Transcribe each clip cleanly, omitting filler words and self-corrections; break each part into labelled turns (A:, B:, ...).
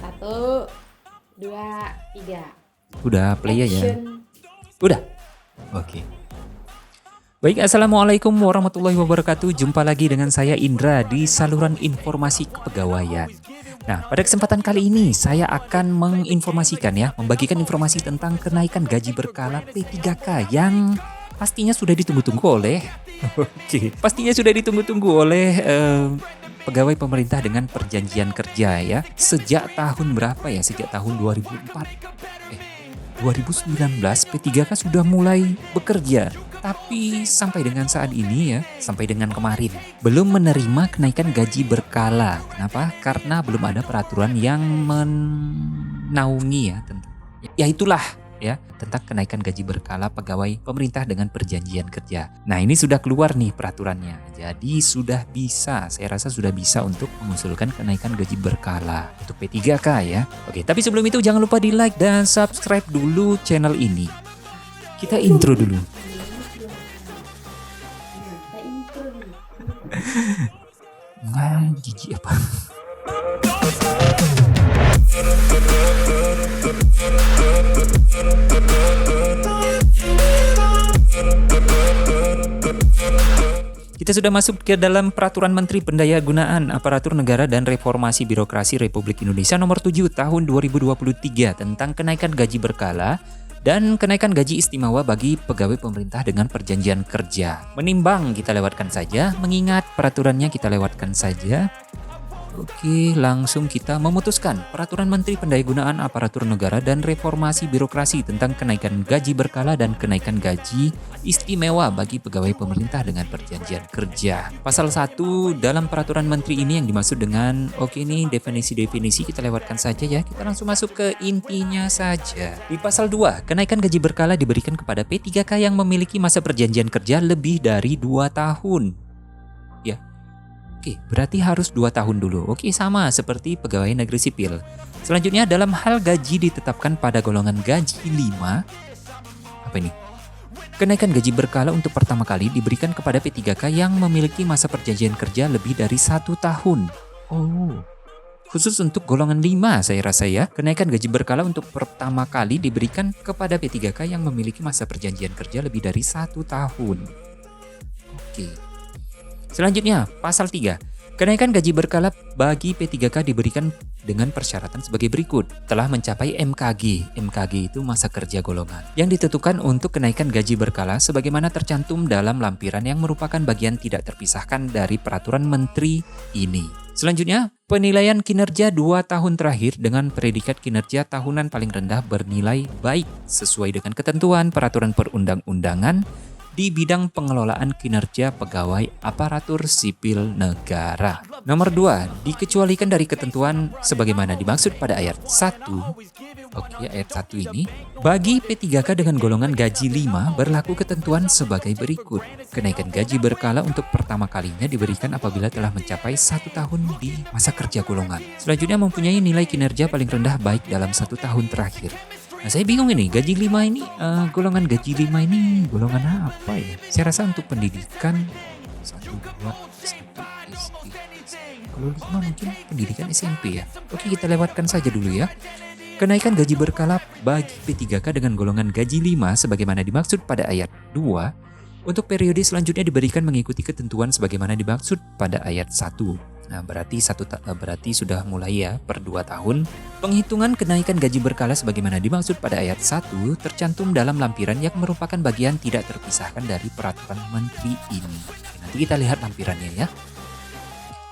A: Satu, dua, tiga.
B: Udah play ya.
A: Action.
B: Udah. Oke. Baik, assalamualaikum warahmatullahi wabarakatuh. Jumpa lagi dengan saya Indra di saluran informasi kepegawaian. Nah, pada kesempatan kali ini saya akan membagikan informasi tentang kenaikan gaji berkala P3K yang pastinya sudah ditunggu-tunggu oleh pastinya sudah ditunggu-tunggu oleh pegawai pemerintah dengan perjanjian kerja ya. Sejak tahun berapa ya? Sejak tahun 2019 P3K sudah mulai bekerja. Tapi sampai dengan saat ini ya, sampai dengan kemarin, belum menerima kenaikan gaji berkala. Kenapa? Karena belum ada peraturan yang menaungi ya tentang. Ya itulah ya, tentang kenaikan gaji berkala pegawai pemerintah dengan perjanjian kerja. Nah, ini sudah keluar nih peraturannya. Jadi saya rasa sudah bisa untuk mengusulkan kenaikan gaji berkala untuk P3K ya. Oke, tapi sebelum itu jangan lupa di like dan subscribe dulu channel ini. Kita intro dulu. Jijik apa? Kita sudah masuk ke dalam Peraturan Menteri Pendayagunaan Aparatur Negara dan Reformasi Birokrasi Republik Indonesia Nomor 7 Tahun 2023 tentang kenaikan gaji berkala dan kenaikan gaji istimewa bagi pegawai pemerintah dengan perjanjian kerja. Menimbang kita lewatkan saja, mengingat peraturannya kita lewatkan saja. Oke, langsung kita memutuskan Peraturan Menteri Pendayagunaan Aparatur Negara dan Reformasi Birokrasi tentang kenaikan gaji berkala dan kenaikan gaji istimewa bagi pegawai pemerintah dengan perjanjian kerja. Pasal 1 dalam Peraturan Menteri ini yang dimaksud dengan, oke ini definisi-definisi kita lewatkan saja ya. Kita langsung masuk ke intinya saja. Di pasal 2, kenaikan gaji berkala diberikan kepada P3K yang memiliki masa perjanjian kerja lebih dari 2 tahun. Ya. Oke, berarti harus 2 tahun dulu. Oke, sama seperti pegawai negeri sipil. Selanjutnya, dalam hal gaji ditetapkan pada golongan gaji 5. Apa ini? Kenaikan gaji berkala untuk pertama kali diberikan kepada P3K yang memiliki masa perjanjian kerja lebih dari 1 tahun. Oh, khusus untuk golongan 5 saya rasa ya. Kenaikan gaji berkala untuk pertama kali diberikan kepada P3K yang memiliki masa perjanjian kerja lebih dari 1 tahun. Oke. Selanjutnya, pasal 3. Kenaikan gaji berkala bagi P3K diberikan dengan persyaratan sebagai berikut. Telah mencapai MKG. MKG itu masa kerja golongan. Yang ditentukan untuk kenaikan gaji berkala sebagaimana tercantum dalam lampiran yang merupakan bagian tidak terpisahkan dari peraturan menteri ini. Selanjutnya, penilaian kinerja 2 tahun terakhir dengan predikat kinerja tahunan paling rendah bernilai baik sesuai dengan ketentuan peraturan perundang-undangan di bidang pengelolaan kinerja pegawai aparatur sipil negara. Nomor 2, dikecualikan dari ketentuan sebagaimana dimaksud pada ayat 1. Oke, ayat 1 ini. Bagi P3K dengan golongan gaji 5 berlaku ketentuan sebagai berikut. Kenaikan gaji berkala untuk pertama kalinya diberikan apabila telah mencapai 1 tahun di masa kerja golongan. Selanjutnya mempunyai nilai kinerja paling rendah baik dalam 1 tahun terakhir. Nah, saya bingung ini, gaji 5 ini, golongan gaji 5 ini golongan apa ya? Saya rasa untuk pendidikan 1, 2, 1, SD. Kalau 5 mungkin pendidikan SMP ya. Oke, kita lewatkan saja dulu ya. Kenaikan gaji berkala bagi P3K dengan golongan gaji 5 sebagaimana dimaksud pada ayat 2 untuk periode selanjutnya diberikan mengikuti ketentuan sebagaimana dimaksud pada ayat 1. Nah, berarti sudah mulai ya per 2 tahun. Penghitungan kenaikan gaji berkala sebagaimana dimaksud pada ayat 1 tercantum dalam lampiran yang merupakan bagian tidak terpisahkan dari peraturan menteri ini. Nanti kita lihat lampirannya ya.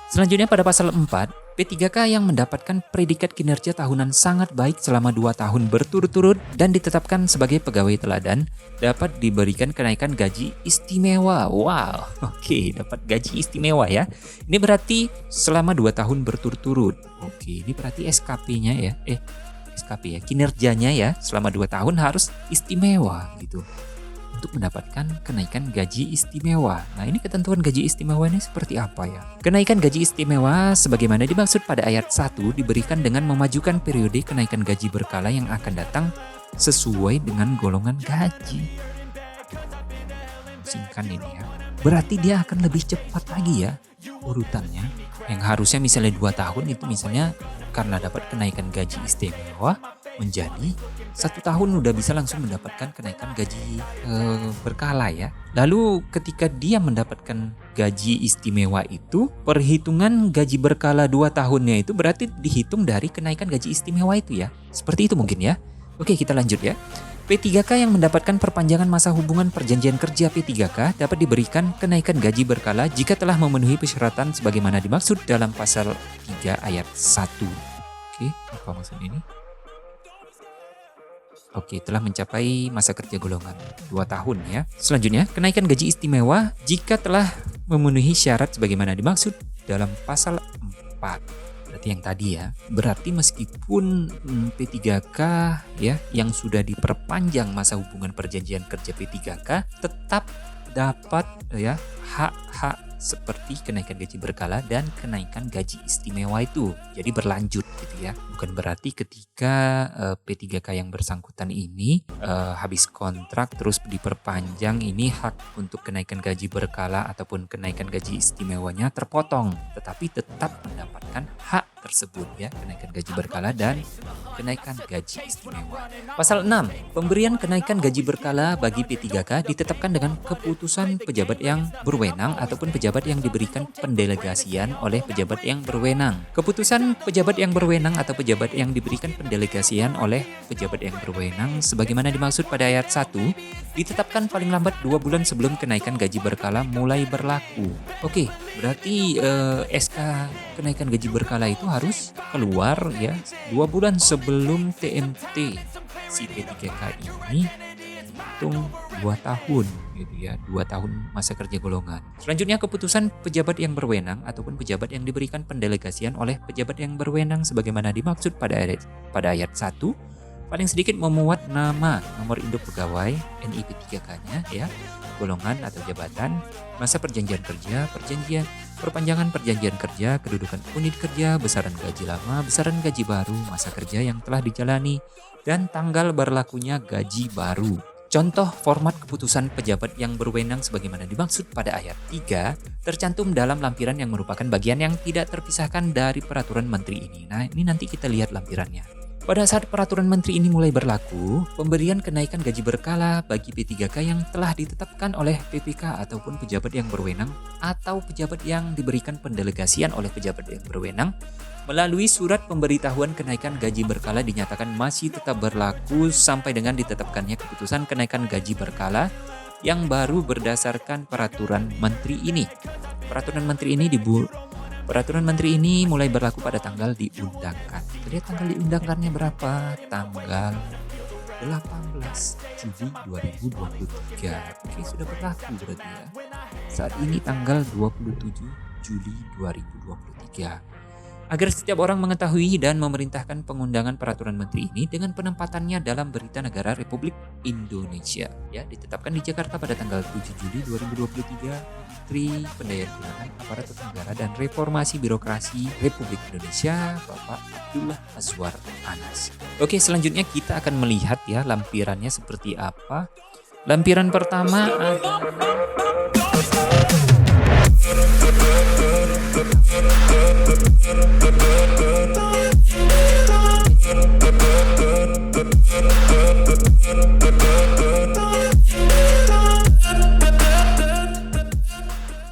B: Selanjutnya pada pasal 4, P3K yang mendapatkan predikat kinerja tahunan sangat baik selama 2 tahun berturut-turut dan ditetapkan sebagai pegawai teladan dapat diberikan kenaikan gaji istimewa. Wow, oke, dapat gaji istimewa ya. Ini berarti selama 2 tahun berturut-turut. Oke, ini berarti SKP-nya ya. SKP ya, kinerjanya ya selama 2 tahun harus istimewa gitu. Untuk mendapatkan kenaikan gaji istimewa. Nah, ini ketentuan gaji istimewa ini seperti apa ya? Kenaikan gaji istimewa sebagaimana dimaksud pada ayat 1 diberikan dengan memajukan periode kenaikan gaji berkala yang akan datang sesuai dengan golongan gaji. Singkan ini ya. Berarti dia akan lebih cepat lagi ya urutannya. Yang harusnya misalnya 2 tahun itu misalnya karena dapat kenaikan gaji istimewa menjadi 1 tahun udah bisa langsung mendapatkan kenaikan gaji berkala ya. Lalu ketika dia mendapatkan gaji istimewa itu, perhitungan gaji berkala 2 tahunnya itu berarti dihitung dari kenaikan gaji istimewa itu ya. Seperti itu mungkin ya. Oke, kita lanjut ya. P3K yang mendapatkan perpanjangan masa hubungan perjanjian kerja P3K dapat diberikan kenaikan gaji berkala jika telah memenuhi persyaratan sebagaimana dimaksud dalam pasal 3 ayat 1. Oke, apa maksud ini? Oke, telah mencapai masa kerja golongan 2 tahun ya. Selanjutnya, kenaikan gaji istimewa jika telah memenuhi syarat sebagaimana dimaksud dalam pasal 4. Berarti yang tadi ya. Berarti meskipun P3K ya yang sudah diperpanjang masa hubungan perjanjian kerja P3K tetap dapat ya hak-hak seperti kenaikan gaji berkala dan kenaikan gaji istimewa itu. Jadi berlanjut gitu ya. Bukan berarti ketika P3K yang bersangkutan ini habis kontrak terus diperpanjang, ini hak untuk kenaikan gaji berkala ataupun kenaikan gaji istimewanya terpotong. Tetapi tetap mendapatkan hak tersebut ya, kenaikan gaji berkala dan kenaikan gaji istimewa. Pasal 6, pemberian kenaikan gaji berkala bagi P3K ditetapkan dengan keputusan pejabat yang berwenang ataupun pejabat yang diberikan pendelegasian oleh pejabat yang berwenang. Keputusan pejabat yang berwenang atau pejabat yang diberikan pendelegasian oleh pejabat yang berwenang sebagaimana dimaksud pada ayat 1 ditetapkan paling lambat 2 bulan sebelum kenaikan gaji berkala mulai berlaku. Oke, berarti SK kenaikan gaji berkala itu harus keluar ya 2 bulan sebelum TMT si P3K ini hitung 2 tahun gitu ya, 2 tahun masa kerja golongan. Selanjutnya keputusan pejabat yang berwenang ataupun pejabat yang diberikan pendelegasian oleh pejabat yang berwenang sebagaimana dimaksud pada ayat 1 paling sedikit memuat nama, nomor induk pegawai, NIP 3K-nya ya, golongan atau jabatan, masa perjanjian kerja, perpanjangan perjanjian kerja, kedudukan unit kerja, besaran gaji lama, besaran gaji baru, masa kerja yang telah dijalani, dan tanggal berlakunya gaji baru. Contoh format keputusan pejabat yang berwenang sebagaimana dimaksud pada ayat 3 tercantum dalam lampiran yang merupakan bagian yang tidak terpisahkan dari peraturan menteri ini. Nah, ini nanti kita lihat lampirannya. Pada saat peraturan menteri ini mulai berlaku, pemberian kenaikan gaji berkala bagi P3K yang telah ditetapkan oleh PPK ataupun pejabat yang berwenang atau pejabat yang diberikan pendelegasian oleh pejabat yang berwenang melalui surat pemberitahuan kenaikan gaji berkala dinyatakan masih tetap berlaku sampai dengan ditetapkannya keputusan kenaikan gaji berkala yang baru berdasarkan peraturan menteri ini. Peraturan menteri ini mulai berlaku pada tanggal diundangkan. Jadi tanggal diundangkannya berapa? Tanggal 18 Juli 2023. Oke, sudah berlaku berarti ya. Saat ini tanggal 27 Juli 2023. Agar setiap orang mengetahui dan memerintahkan pengundangan peraturan menteri ini dengan penempatannya dalam Berita Negara Republik Indonesia. Ya, ditetapkan di Jakarta pada tanggal 7 Juli 2023. Menteri Pendayagunaan Aparatur Negara dan Reformasi Birokrasi Republik Indonesia, Bapak Abdullah Azwar Anas. Oke, selanjutnya kita akan melihat ya lampirannya seperti apa. Lampiran pertama adalah